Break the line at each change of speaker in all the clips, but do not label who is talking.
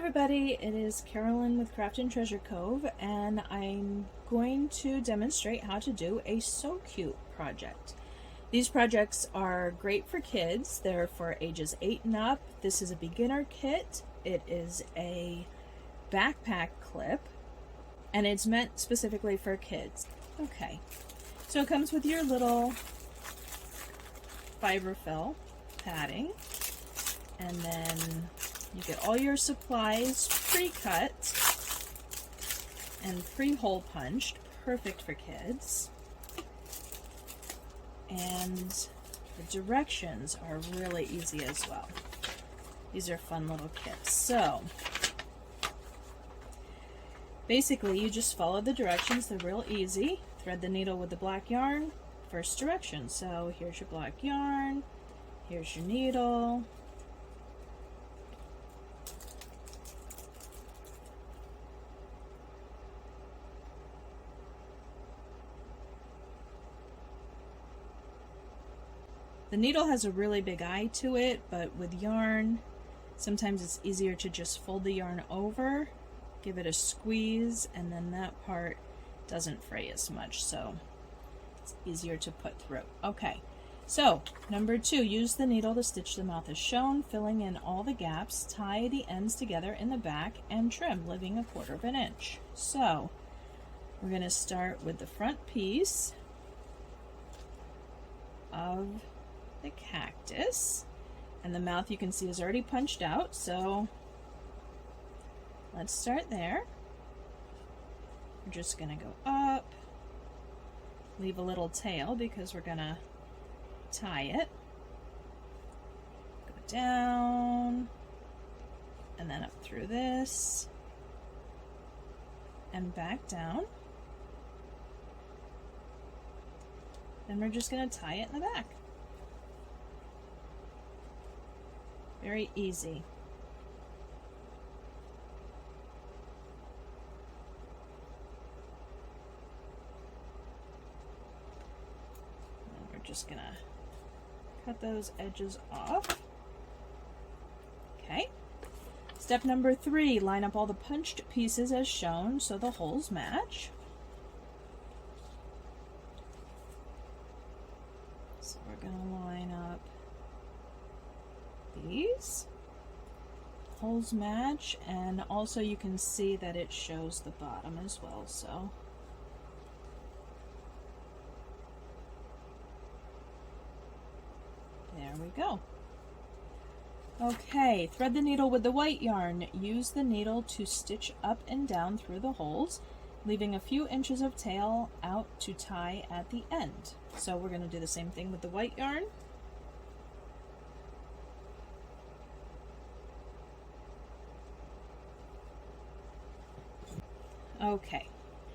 everybody, it is Carolyn with Craft and Treasure Cove, and I'm going to demonstrate how to do a So Cute project. These projects are great for kids. They're for ages 8 and up. This is a beginner kit. It is a backpack clip, and it's meant specifically for kids. Okay, so it comes with your little fiberfill padding, and then you get all your supplies pre-cut and pre-hole punched, perfect for kids. And the directions are really easy as well. These are fun little kits. So basically you just follow the directions, they're real easy. Thread the needle with the black yarn, first direction. So here's your black yarn, here's your needle. The needle has a really big eye to it, but with yarn, sometimes it's easier to just fold the yarn over, give it a squeeze, and then that part doesn't fray as much, so it's easier to put through. Okay, so number 2, use the needle to stitch the mouth as shown, filling in all the gaps, tie the ends together in the back, and trim, leaving 1/4 inch. So we're going to start with the front piece of the cactus, and the mouth you can see is already punched out, so let's start there. We're just going to go up, leave a little tail because we're going to tie it, go down, and then up through this, and back down. Then we're just going to tie it in the back. Very easy. And we're just gonna cut those edges off. Okay. Step number 3, line up all the punched pieces as shown so the holes match. So we're gonna line up these holes match, and also you can see that it shows the bottom as well, so there we go. Okay, thread the needle with the white yarn. Use the needle to stitch up and down through the holes, leaving a few inches of tail out to tie at the end. So we're going to do the same thing with the white yarn. Okay,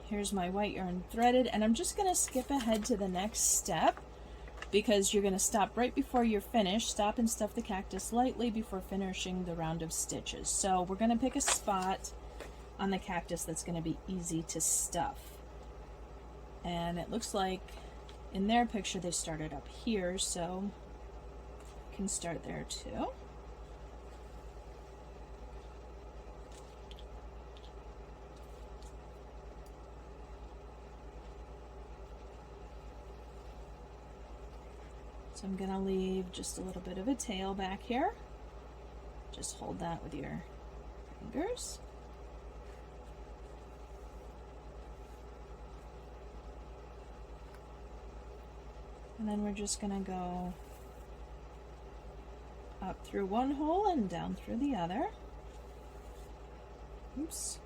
here's my white yarn threaded, and I'm just going to skip ahead to the next step because you're going to stop right before you're finished. Stop and stuff the cactus lightly before finishing the round of stitches. So we're going to pick a spot on the cactus that's going to be easy to stuff. And it looks like in their picture they started up here, so you can start there too. So I'm going to leave just a little bit of a tail back here. Just hold that with your fingers. And then we're just going to go up through one hole and down through the other. Oops.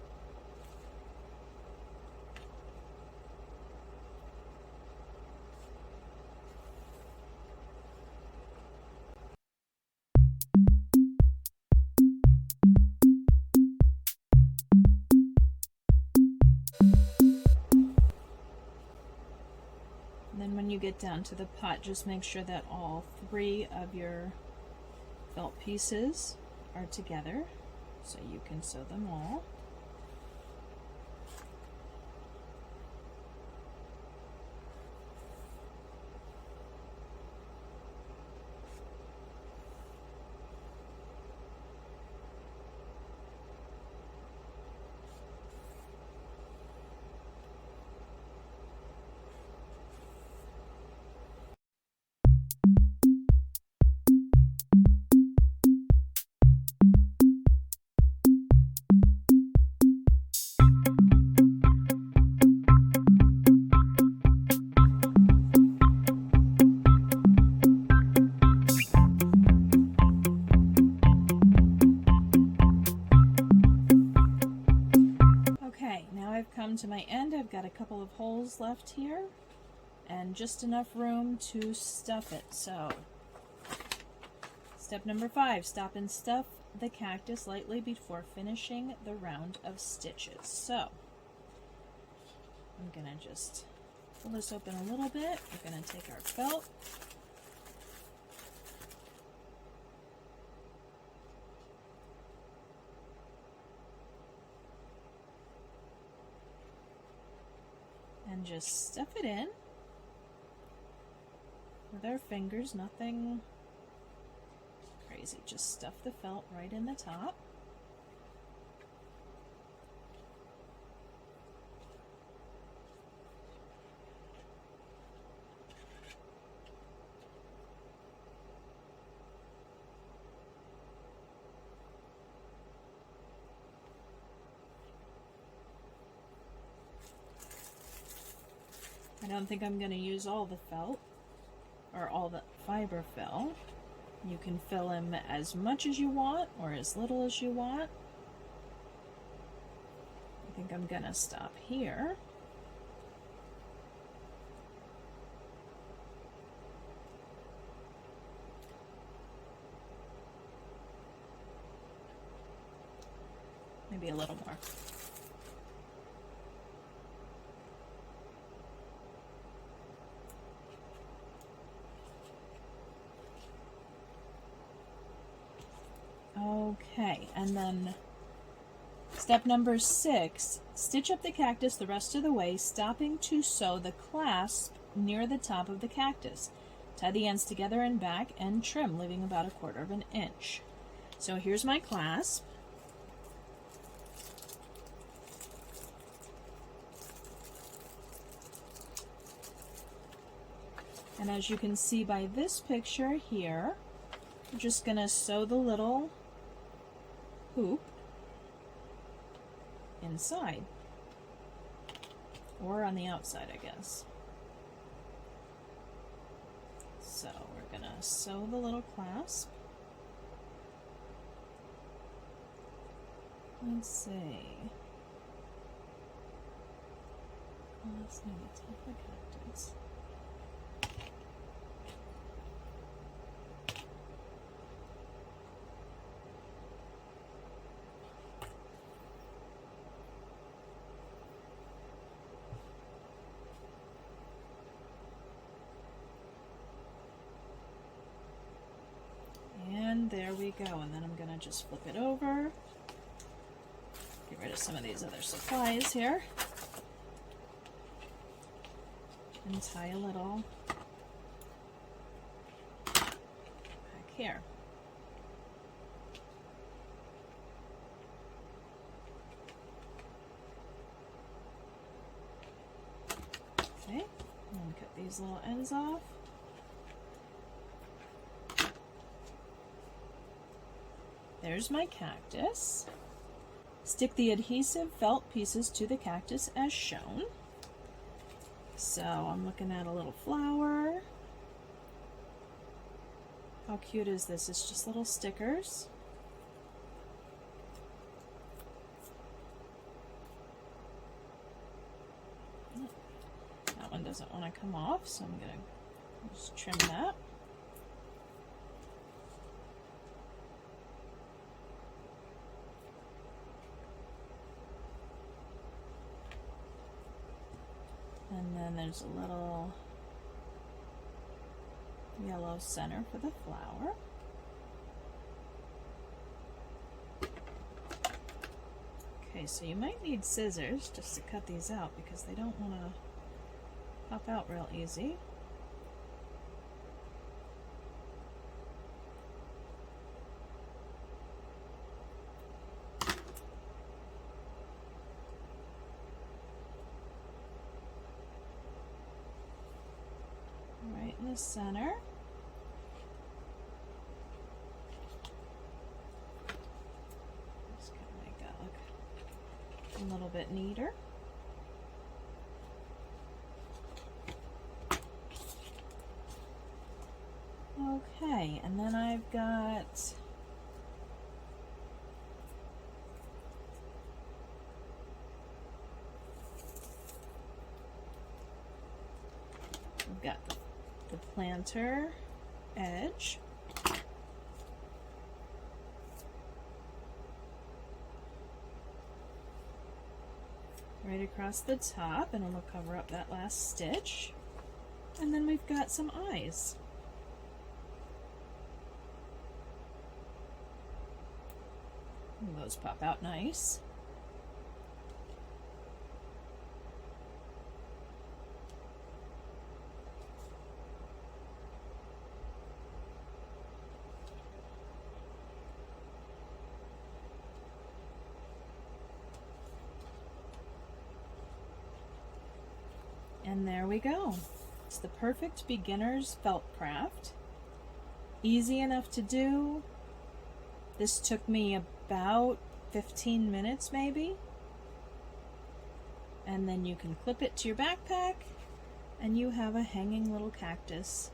Then when you get down to the pot, just make sure that all 3 of your felt pieces are together so you can sew them all. come to my end. I've got a couple of holes left here and just enough room to stuff it. So step number 5, stop and stuff the cactus lightly before finishing the round of stitches. So I'm gonna just pull this open a little bit. We're gonna take our felt. And just stuff it in with our fingers, nothing crazy, just stuff the felt right in the top. I don't think I'm going to use all the felt or all the fiber fill. You can fill in as much as you want or as little as you want. I think I'm going to stop here. Maybe a little more. Okay, and then step number 6, stitch up the cactus the rest of the way, stopping to sew the clasp near the top of the cactus. Tie the ends together and back and trim, leaving about 1/4 of an inch. So here's my clasp. And as you can see by this picture here, I'm just going to sew the little hoop inside, or on the outside, I guess. So we're going to sew the little clasp. Let's see. Let's see the top of the cactus. And there we go. And then I'm going to just flip it over. Get rid of some of these other supplies here. And tie a little back here. Okay, and cut these little ends off. There's my cactus. Stick the adhesive felt pieces to the cactus as shown. So I'm looking at a little flower. How cute is this? It's just little stickers. That one doesn't want to come off, so I'm going to just trim that. And then there's a little yellow center for the flower. Okay, so you might need scissors just to cut these out because they don't want to pop out real easy. Right in the center. Just gonna make that look a little bit neater. Okay, and then I've got got the planter edge. Right across the top, and it'll cover up that last stitch. And then we've got some eyes. And those pop out nice. And there we go. It's the perfect beginner's felt craft. Easy enough to do. This took me about 15 minutes maybe. And then you can clip it to your backpack and you have a hanging little cactus.